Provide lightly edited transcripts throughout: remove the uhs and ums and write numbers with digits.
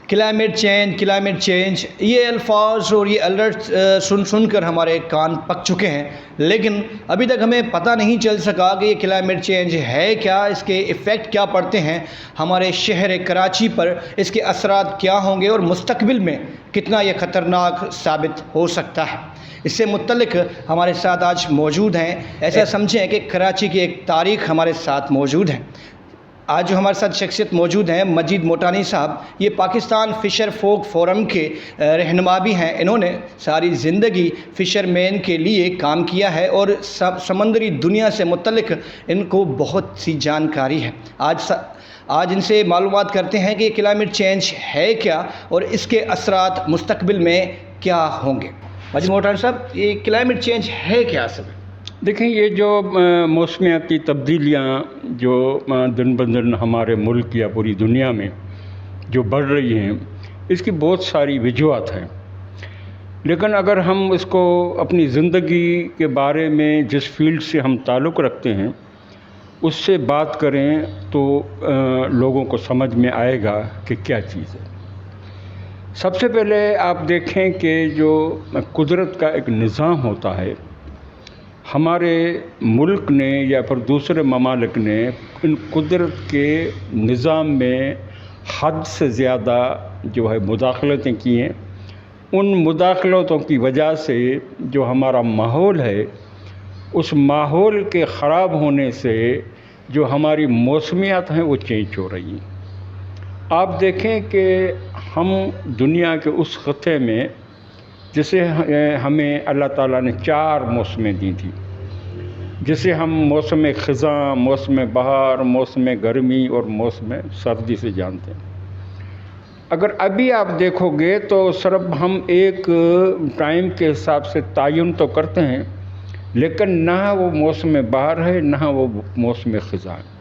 Climate change یہ الفاظ اور یہ الرٹ سن کر ہمارے کان پک چکے ہیں، لیکن ابھی تک ہمیں پتہ نہیں چل سکا کہ یہ کلائمیٹ چینج ہے کیا، اس کے ایفیکٹ کیا پڑتے ہیں ہمارے شہر کراچی پر، اس کے اثرات کیا ہوں گے اور مستقبل میں کتنا یہ خطرناک ثابت ہو سکتا ہے۔ اس سے متعلق ہمارے ساتھ آج موجود ہیں، ایسا سمجھیں کہ کراچی کی ایک تاریخ ہمارے ساتھ موجود ہے۔ آج جو ہمارے ساتھ شخصیت موجود ہیں مجید موٹانی صاحب، یہ پاکستان فشر فوک فورم کے رہنما بھی ہیں۔ انہوں نے ساری زندگی فشر مین کے لیے کام کیا ہے اور سمندری دنیا سے متعلق ان کو بہت سی جانکاری ہے۔ آج ان سے معلومات کرتے ہیں کہ یہ کلائمیٹ چینج ہے کیا اور اس کے اثرات مستقبل میں کیا ہوں گے۔ مجید موٹانی صاحب، یہ کلائمیٹ چینج ہے کیا اصل میں؟ دیکھیں، یہ جو موسمیاتی تبدیلیاں جو دن بدن ہمارے ملک یا پوری دنیا میں جو بڑھ رہی ہیں، اس کی بہت ساری وجوہات ہیں، لیکن اگر ہم اس کو اپنی زندگی کے بارے میں جس فیلڈ سے ہم تعلق رکھتے ہیں اس سے بات کریں تو لوگوں کو سمجھ میں آئے گا کہ کیا چیز ہے۔ سب سے پہلے آپ دیکھیں کہ جو قدرت کا ایک نظام ہوتا ہے، ہمارے ملک نے یا پھر دوسرے ممالک نے ان قدرت کے نظام میں حد سے زیادہ جو ہے مداخلتیں کی ہیں۔ ان مداخلتوں کی وجہ سے جو ہمارا ماحول ہے، اس ماحول کے خراب ہونے سے جو ہماری موسمیات ہیں وہ چینج ہو رہی ہیں۔ آپ دیکھیں کہ ہم دنیا کے اس خطے میں جسے ہمیں اللہ تعالیٰ نے 4 موسمیں دی تھیں، جسے ہم موسم خزاں، موسم بہار، موسم گرمی اور موسم سردی سے جانتے ہیں۔ اگر ابھی آپ دیکھو گے تو صرف ہم ایک ٹائم کے حساب سے تعین تو کرتے ہیں، لیکن نہ وہ موسم بہار ہے نہ وہ موسم خزاں ہے۔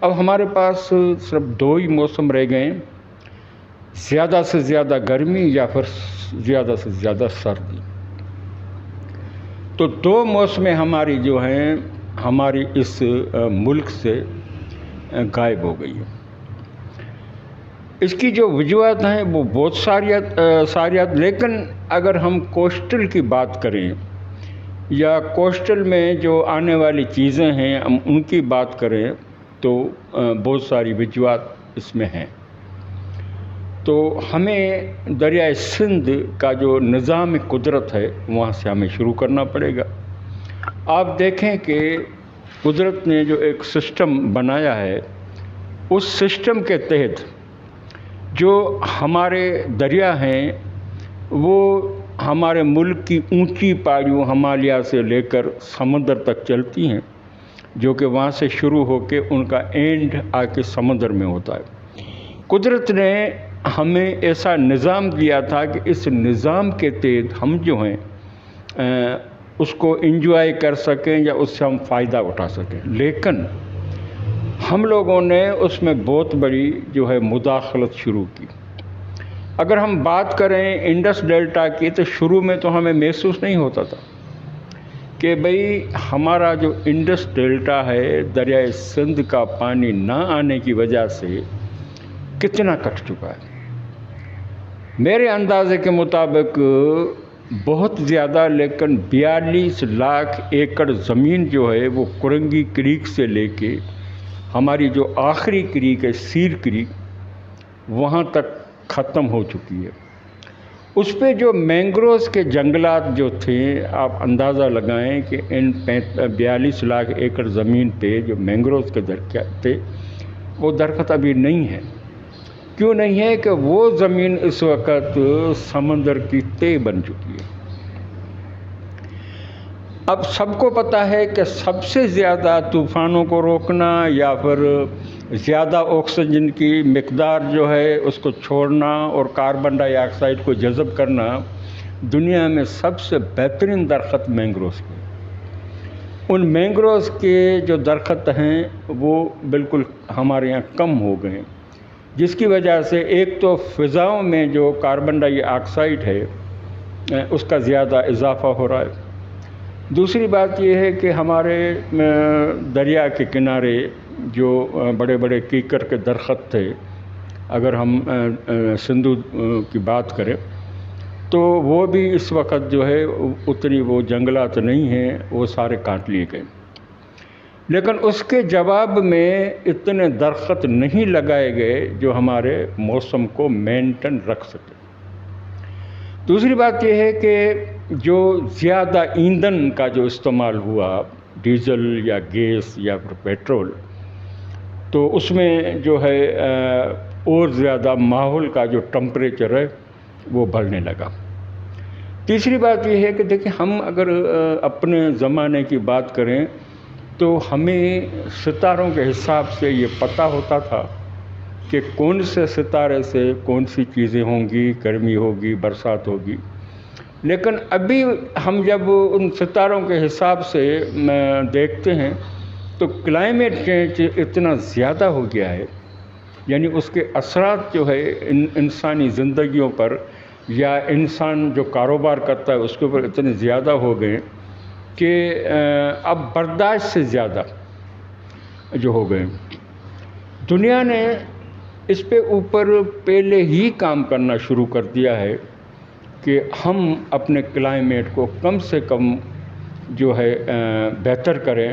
اب ہمارے پاس صرف 2 ہی موسم رہ گئے ہیں، زیادہ سے زیادہ گرمی یا پھر زیادہ سے زیادہ سردی۔ تو 2 موسمیں ہماری جو ہیں ہماری اس ملک سے غائب ہو گئی ہیں۔ اس کی جو وجوہات ہیں وہ بہت ساریات، لیکن اگر ہم کوسٹل کی بات کریں یا کوسٹل میں جو آنے والی چیزیں ہیں ہم ان کی بات کریں تو بہت ساری وجوہات اس میں ہیں۔ تو ہمیں دریائے سندھ کا جو نظام قدرت ہے وہاں سے ہمیں شروع کرنا پڑے گا۔ آپ دیکھیں کہ قدرت نے جو ایک سسٹم بنایا ہے، اس سسٹم کے تحت جو ہمارے دریا ہیں وہ ہمارے ملک کی اونچی پہاڑیوں ہمالیہ سے لے کر سمندر تک چلتی ہیں، جو کہ وہاں سے شروع ہو کے ان کا اینڈ آ کے سمندر میں ہوتا ہے۔ قدرت نے ہمیں ایسا نظام دیا تھا کہ اس نظام کے تحت ہم جو ہیں اس کو انجوائے کر سکیں یا اس سے ہم فائدہ اٹھا سکیں، لیکن ہم لوگوں نے اس میں بہت بڑی جو ہے مداخلت شروع کی۔ اگر ہم بات کریں انڈس ڈیلٹا کی تو شروع میں تو ہمیں محسوس نہیں ہوتا تھا کہ بھئی ہمارا جو انڈس ڈیلٹا ہے دریائے سندھ کا پانی نہ آنے کی وجہ سے کتنا کٹ چکا ہے۔ میرے اندازے کے مطابق بہت زیادہ، لیکن 42 لاکھ ایکڑ زمین جو ہے وہ کرنگی کریک سے لے کے ہماری جو آخری کریک ہے سیر کریک، وہاں تک ختم ہو چکی ہے۔ اس پہ جو مینگروز کے جنگلات جو تھے، آپ اندازہ لگائیں کہ ان 42 لاکھ ایکڑ زمین پہ جو مینگروز کے درخت تھے وہ درخت ابھی نہیں ہے۔ کیوں نہیں ہے؟ کہ وہ زمین اس وقت سمندر کی تہ بن چکی ہے۔ اب سب کو پتہ ہے کہ سب سے زیادہ طوفانوں کو روکنا یا پھر زیادہ آکسیجن کی مقدار جو ہے اس کو چھوڑنا اور کاربن ڈائی آکسائڈ کو جذب کرنا، دنیا میں سب سے بہترین درخت مینگروز کے۔ ان مینگروز کے جو درخت ہیں وہ بالکل ہمارے یہاں کم ہو گئے، جس کی وجہ سے ایک تو فضاؤں میں جو کاربن ڈائی آکسائڈ ہے اس کا زیادہ اضافہ ہو رہا ہے۔ دوسری بات یہ ہے کہ ہمارے دریا کے کنارے جو بڑے بڑے کیکر کے درخت تھے اگر ہم سندھو کی بات کریں تو وہ بھی اس وقت جو ہے اتنی وہ جنگلات نہیں ہیں، وہ سارے کاٹ لیے گئے، لیکن اس کے جواب میں اتنے درخت نہیں لگائے گئے جو ہمارے موسم کو مینٹین رکھ سکے۔ دوسری بات یہ ہے کہ جو زیادہ ایندھن کا جو استعمال ہوا، ڈیزل یا گیس یا پھر پیٹرول، تو اس میں جو ہے اور زیادہ ماحول کا جو ٹمپریچر ہے وہ بڑھنے لگا۔ تیسری بات یہ ہے کہ دیکھیں، ہم اگر اپنے زمانے کی بات کریں تو ہمیں ستاروں کے حساب سے یہ پتہ ہوتا تھا کہ کون سے ستارے سے کون سی چیزیں ہوں گی، گرمی ہوگی، برسات ہوگی، لیکن ابھی ہم جب ان ستاروں کے حساب سے دیکھتے ہیں تو کلائمیٹ چینج اتنا زیادہ ہو گیا ہے، یعنی اس کے اثرات جو ہے انسانی زندگیوں پر یا انسان جو کاروبار کرتا ہے اس کے اوپر اتنے زیادہ ہو گئے کہ اب برداشت سے زیادہ جو ہو گئے۔ دنیا نے اس پہ اوپر پہلے ہی کام کرنا شروع کر دیا ہے کہ ہم اپنے کلائمیٹ کو کم سے کم جو ہے بہتر کریں،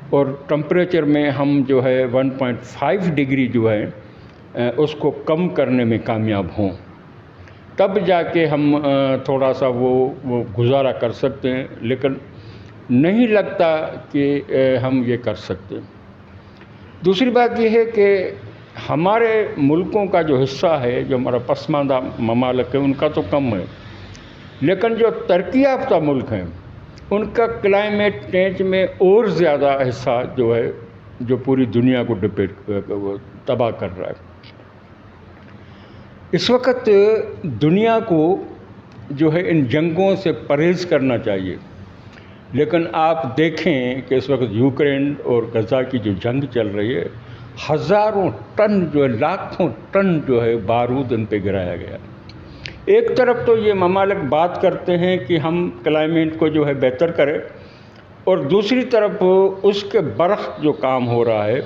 اور ٹمپریچر میں ہم جو ہے 1.5 ڈگری جو ہے اس کو کم کرنے میں کامیاب ہوں، تب جا کے ہم تھوڑا سا وہ گزارا کر سکتے ہیں، لیکن نہیں لگتا کہ ہم یہ کر سکتے۔ دوسری بات یہ ہے کہ ہمارے ملکوں کا جو حصہ ہے، جو ہمارا پسماندہ ممالک ہے، ان کا تو کم ہے، لیکن جو ترقی یافتہ ملک ہیں ان کا کلائمیٹ چینج میں اور زیادہ حصہ جو ہے جو پوری دنیا کو تباہ کر رہا ہے۔ اس وقت دنیا کو جو ہے ان جنگوں سے پرہیز کرنا چاہیے، لیکن آپ دیکھیں کہ اس وقت یوکرین اور غزہ کی جو جنگ چل رہی ہے، ہزاروں ٹن جو ہے، لاکھوں ٹن جو ہے بارود ان پہ گرایا گیا۔ ایک طرف تو یہ ممالک بات کرتے ہیں کہ ہم کلائمیٹ کو جو ہے بہتر کریں، اور دوسری طرف اس کے برعکس جو کام ہو رہا ہے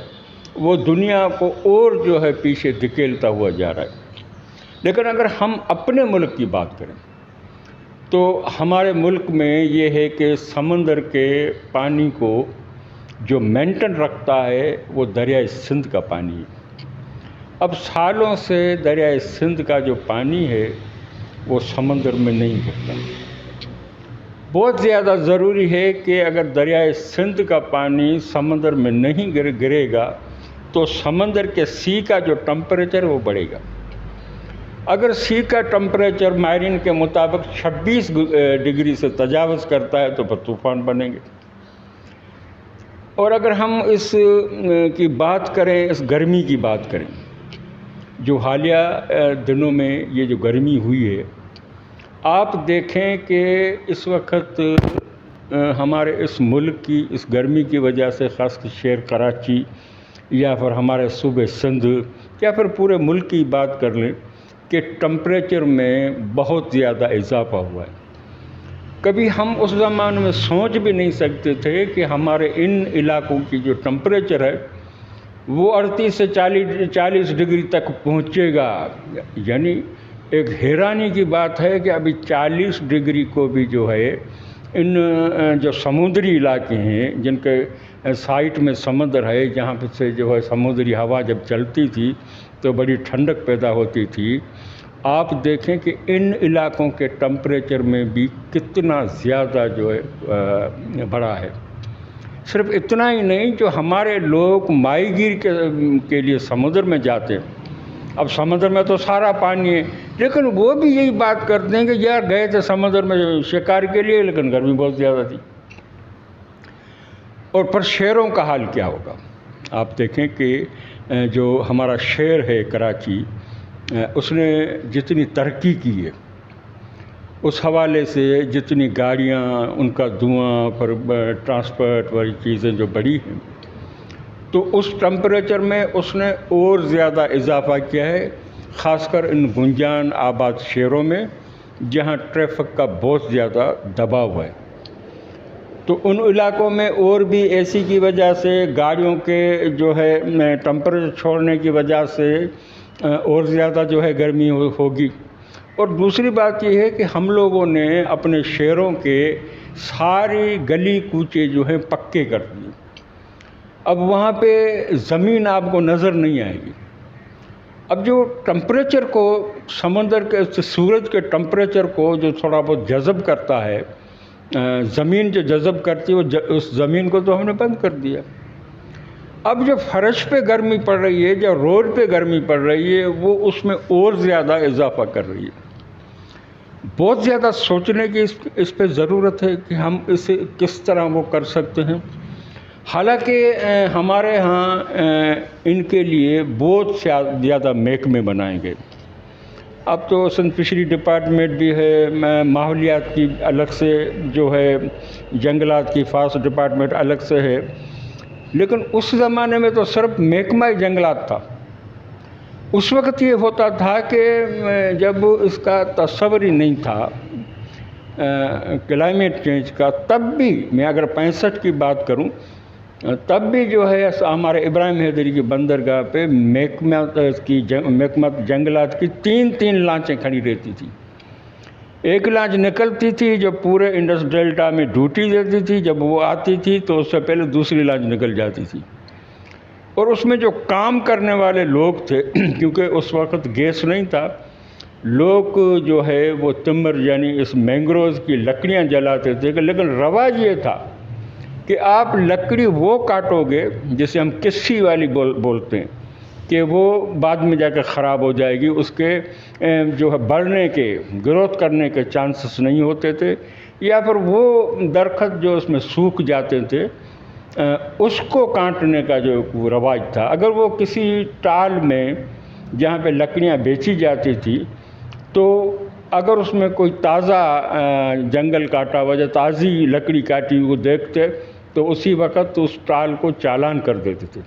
وہ دنیا کو اور جو ہے پیچھے دھکیلتا ہوا جا رہا ہے۔ لیکن اگر ہم اپنے ملک کی بات کریں تو ہمارے ملک میں یہ ہے کہ سمندر کے پانی کو جو مینٹین رکھتا ہے وہ دریائے سندھ کا پانی ہے۔ اب سالوں سے دریائے سندھ کا جو پانی ہے وہ سمندر میں نہیں گرتا۔ بہت زیادہ ضروری ہے کہ اگر دریائے سندھ کا پانی سمندر میں نہیں گرے گا تو سمندر کے سی کا جو ٹمپریچر وہ بڑھے گا۔ اگر سی کا ٹمپریچر ماہرین کے مطابق 26 ڈگری سے تجاوز کرتا ہے تو پھر طوفان بنیں گے۔ اور اگر ہم اس کی بات کریں، اس گرمی کی بات کریں، جو حالیہ دنوں میں یہ جو گرمی ہوئی ہے، آپ دیکھیں کہ اس وقت ہمارے اس ملک کی اس گرمی کی وجہ سے، خاص کر شہر کراچی یا پھر ہمارے صوبے سندھ یا پھر پورے ملک کی بات کر لیں کہ ٹمپریچر میں بہت زیادہ اضافہ ہوا ہے۔ کبھی ہم اس زمانے میں سوچ بھی نہیں سکتے تھے کہ ہمارے ان علاقوں کی جو ٹمپریچر ہے وہ 38 سے 40 ڈگری تک پہنچے گا۔ یعنی ایک حیرانی کی بات ہے کہ ابھی 40 ڈگری کو بھی جو ہے ان جو سمندری علاقے ہیں، جن کے سائٹ میں سمندر ہے، جہاں پہ سے جو ہے سمندری ہوا جب چلتی تھی تو بڑی ٹھنڈک پیدا ہوتی تھی، آپ دیکھیں کہ ان علاقوں کے ٹمپریچر میں بھی کتنا زیادہ جو ہے بڑھا ہے۔ صرف اتنا ہی نہیں، جو ہمارے لوگ ماہی گیر کے لیے سمندر میں جاتے ہیں، اب سمندر میں تو سارا پانی ہے، لیکن وہ بھی یہی بات کرتے ہیں کہ یار گئے تھے سمندر میں شکار کے لیے، لیکن گرمی بہت زیادہ تھی۔ اور پھر شہروں کا حال کیا ہوگا؟ آپ دیکھیں کہ جو ہمارا شہر ہے کراچی، اس نے جتنی ترقی کی ہے، اس حوالے سے جتنی گاڑیاں، ان کا دھواں، پر ٹرانسپورٹ والی چیزیں جو بڑھی ہیں، تو اس ٹمپریچر میں اس نے اور زیادہ اضافہ کیا ہے، خاص کر ان گنجان آباد شہروں میں جہاں ٹریفک کا بہت زیادہ دباؤ ہے۔ تو ان علاقوں میں اور بھی اے سی کی وجہ سے، گاڑیوں کے جو ہے ٹمپریچر چھوڑنے کی وجہ سے، اور زیادہ جو ہے گرمی ہوگی. اور دوسری بات یہ ہے کہ ہم لوگوں نے اپنے شہروں کے ساری گلی کوچے جو ہیں پکے کر دیے. اب وہاں پہ زمین آپ کو نظر نہیں آئے گی. اب جو ٹمپریچر کو سمندر کے سورج کے ٹمپریچر کو جو تھوڑا بہت جذب کرتا ہے، زمین جو جذب کرتی ہے، اس زمین کو تو ہم نے بند کر دیا. اب جو فرش پہ گرمی پڑ رہی ہے، جو روڈ پہ گرمی پڑ رہی ہے، وہ اس میں اور زیادہ اضافہ کر رہی ہے. بہت زیادہ سوچنے کی اس پہ ضرورت ہے کہ ہم اسے کس طرح وہ کر سکتے ہیں. حالانکہ ہمارے ہاں ان کے لیے بہت زیادہ محکمے بنائے گئے. اب تو سندھ فشری ڈپارٹمنٹ بھی ہے، ماحولیات کی الگ سے جو ہے، جنگلات کی فاسٹ ڈپارٹمنٹ الگ سے ہے. لیکن اس زمانے میں تو صرف محکمہ جنگلات تھا. اس وقت یہ ہوتا تھا کہ جب اس کا تصور ہی نہیں تھا کلائمیٹ چینج کا، تب بھی میں اگر 65 کی بات کروں، تب بھی جو ہے ہمارے ابراہیم حیدری کی بندرگاہ پہ محکمہ جنگلات کی 3 لانچیں کھڑی رہتی تھی. ایک لانچ نکلتی تھی جو پورے انڈس ڈیلٹا میں ڈیوٹی دیتی تھی، جب وہ آتی تھی تو اس سے پہلے دوسری لانچ نکل جاتی تھی. اور اس میں جو کام کرنے والے لوگ تھے، کیونکہ اس وقت گیس نہیں تھا، لوگ جو ہے وہ تمر یعنی اس مینگروز کی لکڑیاں جلاتے تھے. لیکن رواج یہ تھا کہ آپ لکڑی وہ کاٹو گے جسے ہم کسی والی بولتے ہیں، کہ وہ بعد میں جا کے خراب ہو جائے گی، اس کے جو ہے بڑھنے کے، گروتھ کرنے کے چانسز نہیں ہوتے تھے. یا پھر وہ درخت جو اس میں سوکھ جاتے تھے، اس کو کاٹنے کا جو رواج تھا. اگر وہ کسی ٹال میں جہاں پہ لکڑیاں بیچی جاتی تھی، تو اگر اس میں کوئی تازہ جنگل کاٹا ہوا یا تازی لکڑی کاٹی وہ دیکھتے تو اسی وقت اس ٹال کو چالان کر دیتے تھے.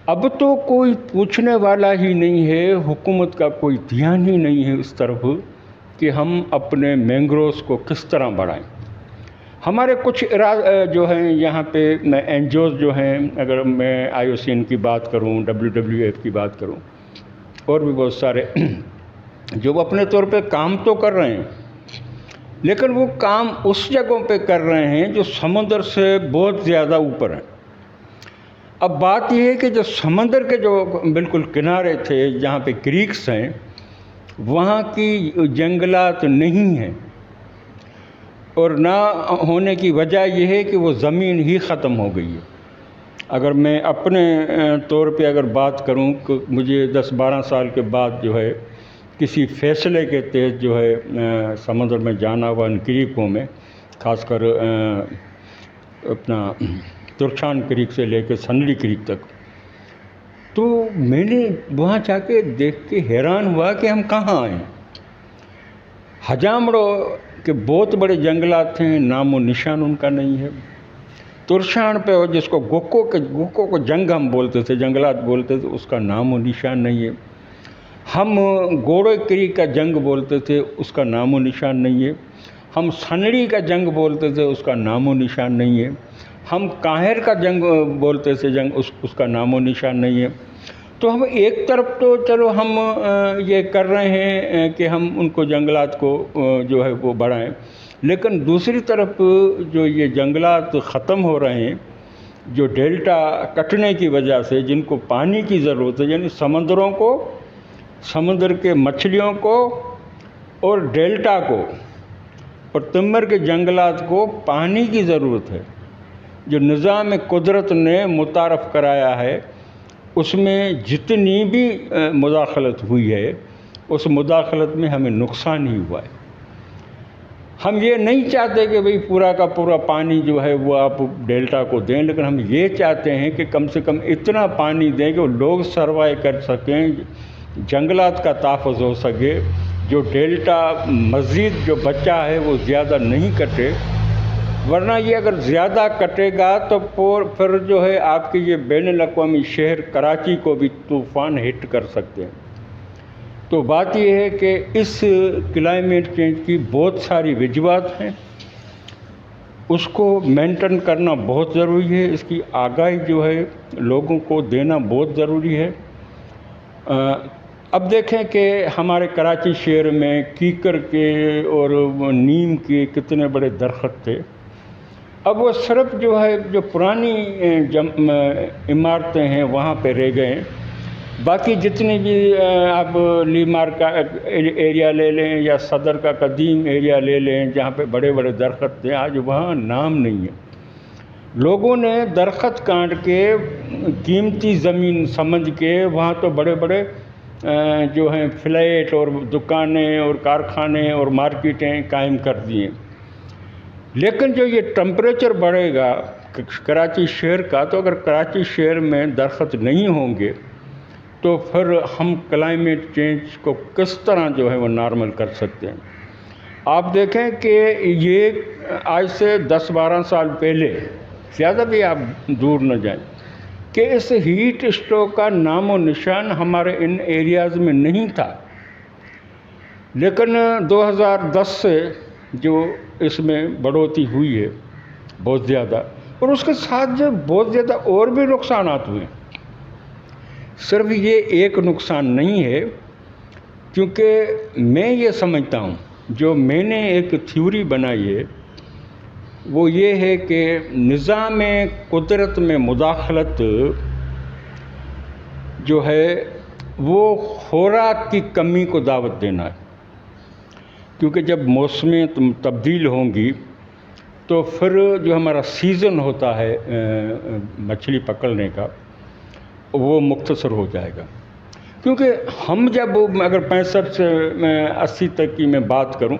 اب تو کوئی پوچھنے والا ہی نہیں ہے، حکومت کا کوئی دھیان ہی نہیں ہے اس طرف کہ ہم اپنے مینگروز کو کس طرح بڑھائیں. ہمارے کچھ جو ہیں یہاں پہ این جی اوز جو ہیں، اگر میں IUCN کی بات کروں، WWF کی بات کروں، اور بھی بہت سارے جو وہ اپنے طور پہ کام تو کر رہے ہیں، لیکن وہ کام اس جگہوں پہ کر رہے ہیں جو سمندر سے بہت زیادہ اوپر ہیں. اب بات یہ ہے کہ جو سمندر کے جو بالکل کنارے تھے، جہاں پہ کریکس ہیں، وہاں کی جنگلات نہیں ہیں. اور نہ ہونے کی وجہ یہ ہے کہ وہ زمین ہی ختم ہو گئی ہے. اگر میں اپنے طور پہ اگر بات کروں کہ مجھے 10-12 سال کے بعد جو ہے کسی فیصلے کے تحت جو ہے سمندر میں جانا ہوا، ان کریکوں میں، خاص کر اپنا ترکشان کریک سے لے کے سنڈلی کریک تک، تو میں نے وہاں جا کے دیکھ کے حیران ہوا کہ ہم کہاں آئے. ہجامڑو کے بہت بڑے جنگلات ہیں، نام و نشان ان کا نہیں ہے. ترشان پہ جس کو گوکو کو جنگ ہم بولتے تھے، جنگلات بولتے تھے، اس کا نام و نشان نہیں ہے. ہم گوڑے کریک کا جنگ بولتے تھے، اس کا نام و نشان نہیں ہے. ہم سنڑی کا جنگ بولتے تھے، اس کا نام و نشان نہیں ہے. ہم کاہر کا جنگ بولتے تھے، اس کا نام و نشان نہیں ہے. تو ہم ایک طرف تو چلو ہم یہ کر رہے ہیں کہ ہم ان کو جنگلات کو جو ہے وہ بڑھائیں، لیکن دوسری طرف جو یہ جنگلات ختم ہو رہے ہیں، جو ڈیلٹا کٹنے کی وجہ سے جن کو پانی کی ضرورت ہے، یعنی سمندروں کو، سمندر کے مچھلیوں کو اور ڈیلٹا کو اور تمر کے جنگلات کو پانی کی ضرورت ہے. جو نظام قدرت نے متعارف کرایا ہے، اس میں جتنی بھی مداخلت ہوئی ہے، اس مداخلت میں ہمیں نقصان ہی ہوا ہے. ہم یہ نہیں چاہتے کہ بھئی پورا کا پورا پانی جو ہے وہ آپ ڈیلٹا کو دیں، لیکن ہم یہ چاہتے ہیں کہ کم سے کم اتنا پانی دیں کہ وہ لوگ سروائیو کر سکیں، جنگلات کا تحفظ ہو سکے، جو ڈیلٹا مزید جو بچا ہے وہ زیادہ نہیں کٹے. ورنہ یہ اگر زیادہ کٹے گا تو پھر جو ہے آپ کے یہ بین الاقوامی شہر کراچی کو بھی طوفان ہٹ کر سکتے ہیں. تو بات یہ ہے کہ اس کلائمیٹ چینج کی بہت ساری وجوہات ہیں، اس کو مینٹین کرنا بہت ضروری ہے. اس کی آگاہی جو ہے لوگوں کو دینا بہت ضروری ہے. اب دیکھیں کہ ہمارے کراچی شہر میں کیکر کے اور نیم کے کتنے بڑے درخت تھے. اب وہ صرف جو ہے جو پرانی عمارتیں ہیں وہاں پہ رہ گئے ہیں. باقی جتنے بھی آپ لیمار کا ایریا لے لیں یا صدر کا قدیم ایریا لے لیں جہاں پہ بڑے بڑے درخت تھے، آج وہاں نام نہیں ہے. لوگوں نے درخت کاٹ کے قیمتی زمین سمجھ کے وہاں تو بڑے بڑے جو ہیں فلیٹ اور دکانیں اور کارخانے اور مارکیٹیں قائم کر دی ہیں. لیکن جو یہ ٹمپریچر بڑھے گا کراچی شہر کا، تو اگر کراچی شہر میں درخت نہیں ہوں گے تو پھر ہم کلائمیٹ چینج کو کس طرح جو ہے وہ نارمل کر سکتے ہیں. آپ دیکھیں کہ یہ آج سے 10-12 سال پہلے، زیادہ بھی آپ دور نہ جائیں، کہ اس ہیٹ اسٹروک کا نام و نشان ہمارے ان ایریاز میں نہیں تھا. لیکن 2010 سے جو اس میں بڑھوتری ہوئی ہے بہت زیادہ، اور اس کے ساتھ جو بہت زیادہ اور بھی نقصانات ہوئے. صرف یہ ایک نقصان نہیں ہے، کیونکہ میں یہ سمجھتا ہوں، جو میں نے ایک تھیوری بنائی ہے وہ یہ ہے کہ نظام قدرت میں مداخلت جو ہے وہ خوراک کی کمی کو دعوت دینا ہے. کیونکہ جب موسمیں تبدیل ہوں گی تو پھر جو ہمارا سیزن ہوتا ہے مچھلی پکڑنے کا وہ مختصر ہو جائے گا. کیونکہ ہم جب اگر 65 سے 80 تک کی میں بات کروں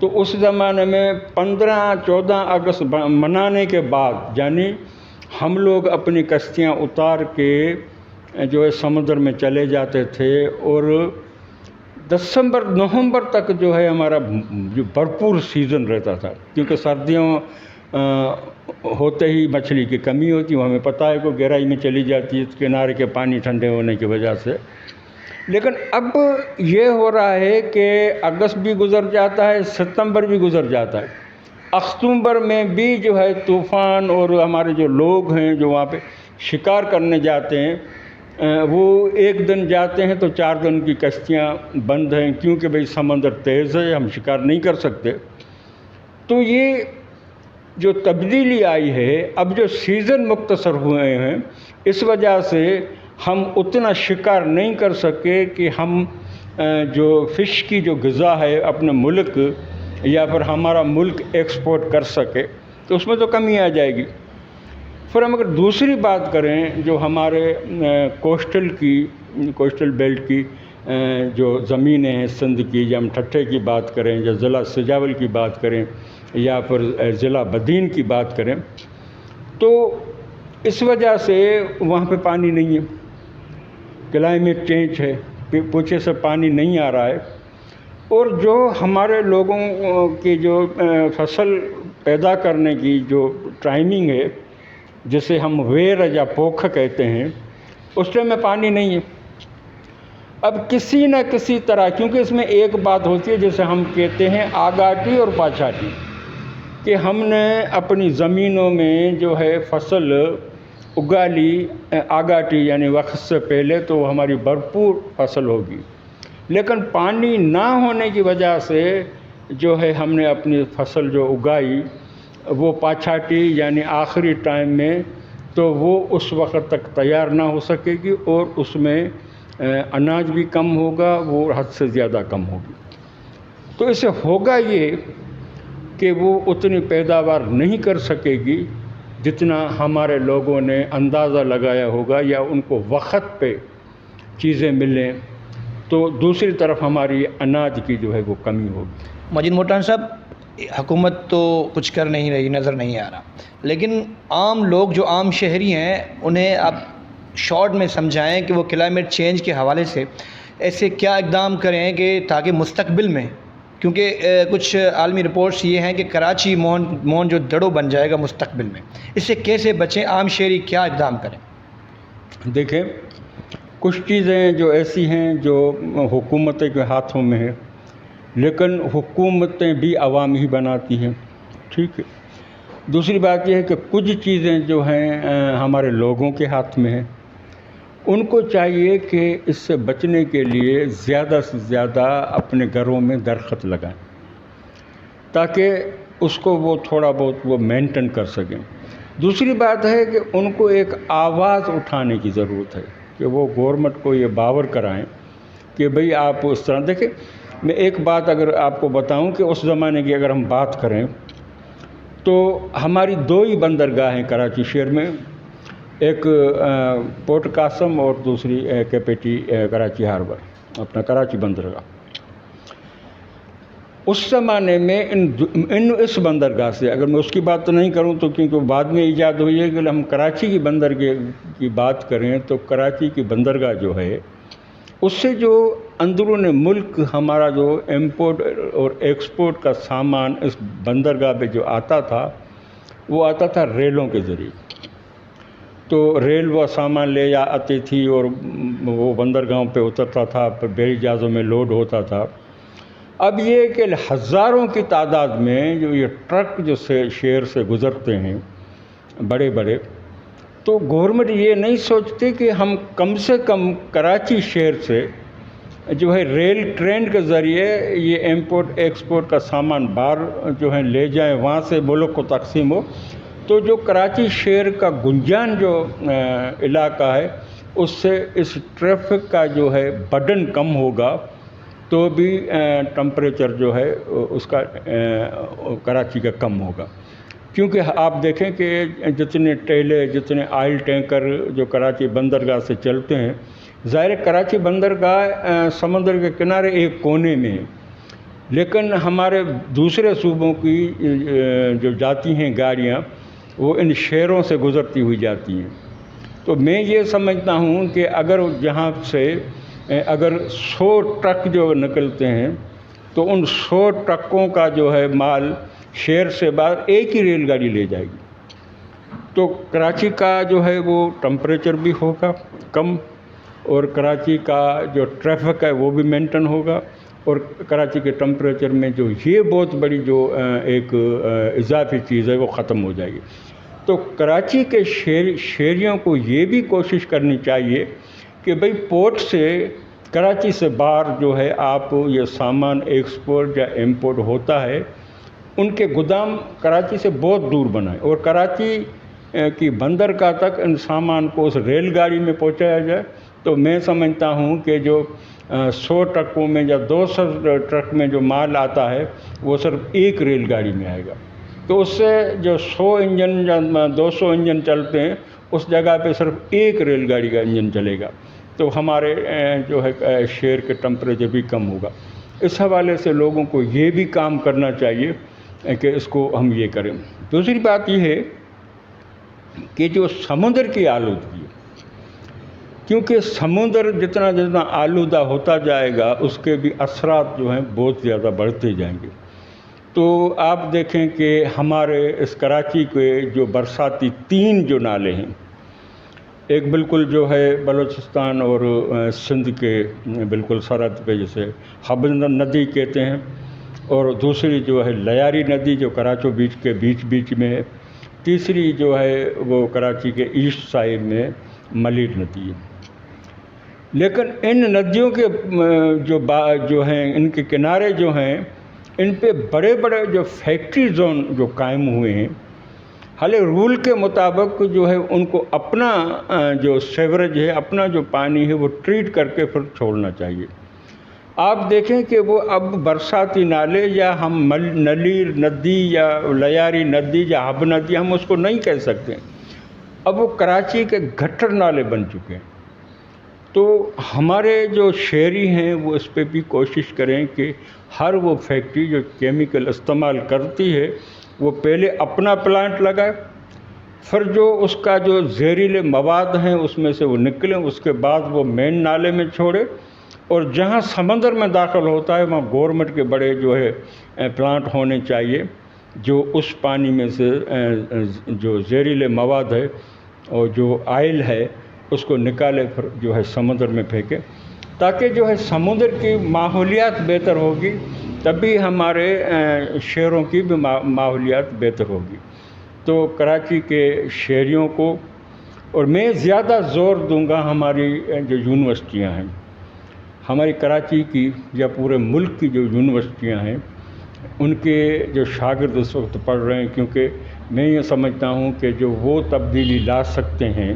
تو اس زمانے میں 15-14 اگست منانے کے بعد، یعنی ہم لوگ اپنی کشتیاں اتار کے جو ہے سمندر میں چلے جاتے تھے، اور نومبر تک جو ہے ہمارا جو بھرپور سیزن رہتا تھا. کیونکہ سردیوں ہوتے ہی مچھلی کی کمی ہوتی ہے، ہمیں پتہ ہے کہ گہرائی میں چلی جاتی ہے کنارے کے پانی ٹھنڈے ہونے کی وجہ سے. لیکن اب یہ ہو رہا ہے کہ اگست بھی گزر جاتا ہے، ستمبر بھی گزر جاتا ہے، اکتوبر میں بھی جو ہے طوفان، اور ہمارے جو لوگ ہیں جو وہاں پہ شکار کرنے جاتے ہیں وہ ایک دن جاتے ہیں تو 4 دن کی کشتیاں بند ہیں، کیونکہ بھئی سمندر تیز ہے، ہم شکار نہیں کر سکتے. تو یہ جو تبدیلی آئی ہے، اب جو سیزن مختصر ہوئے ہیں، اس وجہ سے ہم اتنا شکار نہیں کر سکے کہ ہم جو فش کی جو غذا ہے اپنے ملک یا پھر ہمارا ملک ایکسپورٹ کر سکے، تو اس میں تو کمی آ جائے گی. پھر ہم اگر دوسری بات کریں جو ہمارے کوسٹل بیلٹ کی جو زمینیں ہیں سندھ کی، یا ہم ٹھٹھے کی بات کریں یا ضلع سجاول کی بات کریں یا پھر ضلع بدین کی بات کریں، تو اس وجہ سے وہاں پہ پانی نہیں ہے، کلائمیٹ چینج ہے، پیچھے سے پانی نہیں آ رہا ہے. اور جو ہمارے لوگوں کی جو فصل پیدا کرنے کی جو ٹائمنگ ہے، جسے ہم ویر یا پوکھ کہتے ہیں، اس ٹائم میں پانی نہیں ہے. اب کسی نہ کسی طرح، کیونکہ اس میں ایک بات ہوتی ہے جسے ہم کہتے ہیں آگاٹی اور پاچاٹی، کہ ہم نے اپنی زمینوں میں جو ہے فصل اگا لی آگاٹی یعنی وقت سے پہلے، تو ہماری بھرپور فصل ہوگی. لیکن پانی نہ ہونے کی وجہ سے جو ہے ہم نے اپنی فصل جو اگائی وہ پاچھاٹی یعنی آخری ٹائم میں، تو وہ اس وقت تک تیار نہ ہو سکے گی، اور اس میں اناج بھی کم ہوگا، وہ حد سے زیادہ کم ہوگی. تو اسے ہوگا یہ کہ وہ اتنی پیداوار نہیں کر سکے گی جتنا ہمارے لوگوں نے اندازہ لگایا ہوگا، یا ان کو وقت پہ چیزیں ملیں. تو دوسری طرف ہماری اناج کی جو ہے وہ کمی ہوگی. مجید موٹان صاحب، حکومت تو کچھ کر نہیں رہی، نظر نہیں آ رہا، لیکن عام لوگ جو عام شہری ہیں انہیں آپ شارٹ میں سمجھائیں کہ وہ کلائمیٹ چینج کے حوالے سے ایسے کیا اقدام کریں کہ تاکہ مستقبل میں، کیونکہ کچھ عالمی رپورٹس یہ ہیں کہ کراچی مون جو دڑو بن جائے گا مستقبل میں، اس سے کیسے بچیں؟ عام شہری کیا اقدام کریں؟ دیکھیں، کچھ چیزیں جو ایسی ہیں جو حکومتیں کے ہاتھوں میں ہیں، لیکن حکومتیں بھی عوام ہی بناتی ہیں، ٹھیک ہے. دوسری بات یہ ہے کہ کچھ چیزیں جو ہیں ہمارے لوگوں کے ہاتھ میں ہیں، ان کو چاہیے کہ اس سے بچنے کے لیے زیادہ سے زیادہ اپنے گھروں میں درخت لگائیں تاکہ اس کو وہ تھوڑا بہت وہ مینٹین کر سکیں۔ دوسری بات ہے کہ ان کو ایک آواز اٹھانے کی ضرورت ہے کہ وہ گورنمنٹ کو یہ باور کرائیں کہ بھئی آپ اس طرح دیکھیں۔ میں ایک بات اگر آپ کو بتاؤں کہ اس زمانے کی اگر ہم بات کریں تو ہماری 2 ہی بندرگاہ ہیں کراچی شہر میں، ایک پورٹ قاسم اور دوسری کیپیٹی کراچی ہاربر، اپنا کراچی بندرگاہ۔ اس زمانے میں اس بندرگاہ سے اگر میں اس کی بات تو نہیں کروں تو کیونکہ وہ بعد میں ایجاد ہوئی ہے، کہ ہم کراچی کی بندرگاہ کی بات کریں تو کراچی کی بندرگاہ جو ہے اس سے جو اندرون ملک ہمارا جو امپورٹ اور ایکسپورٹ کا سامان اس بندرگاہ پہ جو آتا تھا وہ آتا تھا ریلوں کے ذریعے۔ تو ریل وہ سامان لے آتی تھی اور وہ بندرگاہوں پہ اترتا تھا، پھر بحری جہازوں میں لوڈ ہوتا تھا۔ اب یہ کہ ہزاروں کی تعداد میں جو یہ ٹرک جو شہر سے گزرتے ہیں بڑے بڑے، تو گورنمنٹ یہ نہیں سوچتی کہ ہم کم سے کم کراچی شہر سے جو ہے ریل ٹرین کے ذریعے یہ امپورٹ ایکسپورٹ کا سامان باہر جو ہے لے جائیں، وہاں سے ملک کو تقسیم ہو، تو جو کراچی شہر کا گنجان جو علاقہ ہے اس سے اس ٹریفک کا جو ہے برڈن کم ہوگا، تو بھی ٹمپریچر جو ہے اس کا کراچی کا کم ہوگا۔ کیونکہ آپ دیکھیں کہ جتنے ٹیلے، جتنے آئل ٹینکر جو کراچی بندرگاہ سے چلتے ہیں، ظاہر کراچی بندرگاہ سمندر کے کنارے ایک کونے میں ہے، لیکن ہمارے دوسرے صوبوں کی جو جاتی ہیں گاڑیاں وہ ان شہروں سے گزرتی ہوئی جاتی ہیں۔ تو میں یہ سمجھتا ہوں کہ اگر جہاں سے اگر 100 ٹرک جو نکلتے ہیں تو ان 100 ٹرکوں کا جو ہے مال شہر سے باہر ایک ہی ریل گاڑی لے جائے گی، تو کراچی کا جو ہے وہ ٹمپریچر بھی ہوگا کم، اور کراچی کا جو ٹریفک ہے وہ بھی مینٹین ہوگا، اور کراچی کے ٹمپریچر میں جو یہ بہت بڑی جو ایک اضافی چیز ہے وہ ختم ہو جائے گی۔ تو کراچی کے شہریوں کو یہ بھی کوشش کرنی چاہیے کہ بھئی پورٹ سے کراچی سے باہر جو ہے آپ یہ سامان ایکسپورٹ یا امپورٹ ہوتا ہے ان کے گودام کراچی سے بہت دور بنائیں، اور کراچی کی بندرگاہ تک ان سامان کو اس ریل گاڑی میں پہنچایا جائے۔ تو میں سمجھتا ہوں کہ جو 100 ٹرکوں میں یا 200 ٹرک میں جو مال آتا ہے وہ صرف ایک ریل گاڑی میں آئے گا، تو اس سے جو 100 انجن یا 200 انجن چلتے ہیں اس جگہ پہ صرف ایک ریل گاڑی کا انجن چلے گا، تو ہمارے جو ہے شہر کے ٹمپریچر بھی کم ہوگا۔ اس حوالے سے لوگوں کو یہ بھی کام کرنا چاہیے کہ اس کو ہم یہ کریں۔ دوسری بات یہ ہے کہ جو سمندر کی آلودگی، کیونکہ سمندر جتنا جتنا آلودہ ہوتا جائے گا اس کے بھی اثرات جو ہیں بہت زیادہ بڑھتے جائیں گے۔ تو آپ دیکھیں کہ ہمارے اس کراچی کے جو برساتی 3 جو نالے ہیں، ایک بالکل جو ہے بلوچستان اور سندھ کے بالکل سرحد پہ جسے حبل ندی کہتے ہیں، اور دوسری جو ہے لیاری ندی جو کراچی بیچ کے بیچ میں ہے، تیسری جو ہے وہ کراچی کے ایسٹ سائڈ میں ملیر ندی ہے۔ لیکن ان ندیوں کے جو ہیں ان کے کنارے جو ہیں ان پہ بڑے بڑے جو فیکٹری زون جو قائم ہوئے ہیں، حالے رول کے مطابق جو ہے ان کو اپنا جو سیوریج ہے، اپنا جو پانی ہے وہ ٹریٹ کر کے پھر چھوڑنا چاہیے۔ آپ دیکھیں کہ وہ اب برساتی نالے یا ہم نلیر ندی یا لیاری ندی یا حب ندی ہم اس کو نہیں کہہ سکتے، اب وہ کراچی کے گٹر نالے بن چکے ہیں۔ تو ہمارے جو شہری ہیں وہ اس پہ بھی کوشش کریں کہ ہر وہ فیکٹری جو کیمیکل استعمال کرتی ہے وہ پہلے اپنا پلانٹ لگائے، پھر جو اس کا جو زہریلے مواد ہیں اس میں سے وہ نکلیں، اس کے بعد وہ مین نالے میں چھوڑے، اور جہاں سمندر میں داخل ہوتا ہے وہاں گورنمنٹ کے بڑے جو ہے پلانٹ ہونے چاہیے جو اس پانی میں سے جو زہریلے مواد ہے اور جو آئل ہے اس کو نکالے، پھر جو ہے سمندر میں پھینکے، تاکہ جو ہے سمندر کی ماحولیات بہتر ہوگی، تبھی ہمارے شہروں کی بھی ماحولیات بہتر ہوگی۔ تو کراچی کے شہریوں کو اور میں زیادہ زور دوں گا ہماری جو یونیورسٹیاں ہیں، ہماری کراچی کی یا پورے ملک کی جو یونیورسٹیاں ہیں، ان کے جو شاگرد اس وقت پڑھ رہے ہیں، کیونکہ میں یہ سمجھتا ہوں کہ جو وہ تبدیلی لا سکتے ہیں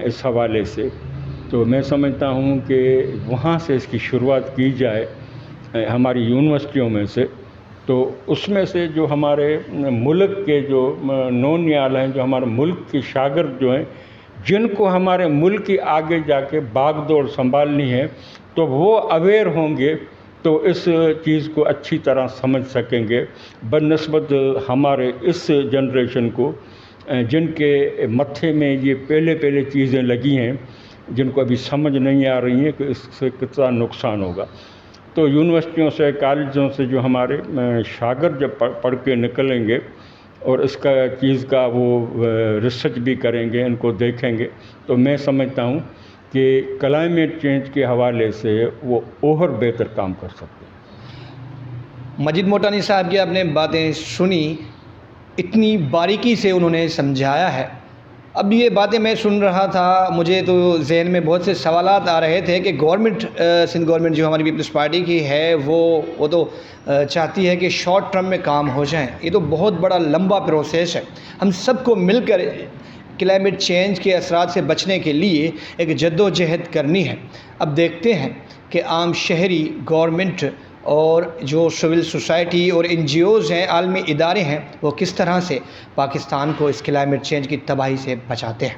اس حوالے سے، تو میں سمجھتا ہوں کہ وہاں سے اس کی شروعات کی جائے ہماری یونیورسٹیوں میں سے. تو اس میں سے جو ہمارے ملک کے جو نونیال ہیں، جو ہمارے ملک کے شاگرد جو ہیں، جن کو ہمارے ملک کی آگے جا کے باغ دوڑ سنبھالنی ہے، تو وہ اویئر ہوں گے تو اس چیز کو اچھی طرح سمجھ سکیں گے، بنسبت ہمارے اس جنریشن کو جن کے متھے میں یہ پہلے چیزیں لگی ہیں، جن کو ابھی سمجھ نہیں آ رہی ہیں کہ اس سے کتنا نقصان ہوگا. تو یونیورسٹیوں سے، کالجوں سے جو ہمارے شاگرد جب پڑھ کے نکلیں گے اور اس کا چیز کا وہ ریسرچ بھی کریں گے، ان کو دیکھیں گے، تو میں سمجھتا ہوں کہ کلائمیٹ چینج کے حوالے سے وہ اور بہتر کام کر سکتے ہیں. مجید موٹانی صاحب کی آپ نے باتیں سنی، اتنی باریکی سے انہوں نے سمجھایا ہے. اب یہ باتیں میں سن رہا تھا، مجھے تو ذہن میں بہت سے سوالات آ رہے تھے کہ گورنمنٹ، سندھ گورنمنٹ جو ہماری پیپلز پارٹی کی ہے، وہ تو چاہتی ہے کہ شارٹ ٹرم میں کام ہو جائیں. یہ تو بہت بڑا لمبا پروسیس ہے. ہم سب کو مل کر کلائمیٹ چینج کے اثرات سے بچنے کے لیے ایک جد و جہد کرنی ہے. اب دیکھتے ہیں کہ عام شہری، گورنمنٹ اور جو سول سوسائٹی اور NGOs ہیں، عالمی ادارے ہیں، وہ کس طرح سے پاکستان کو اس کلائمیٹ چینج کی تباہی سے بچاتے ہیں.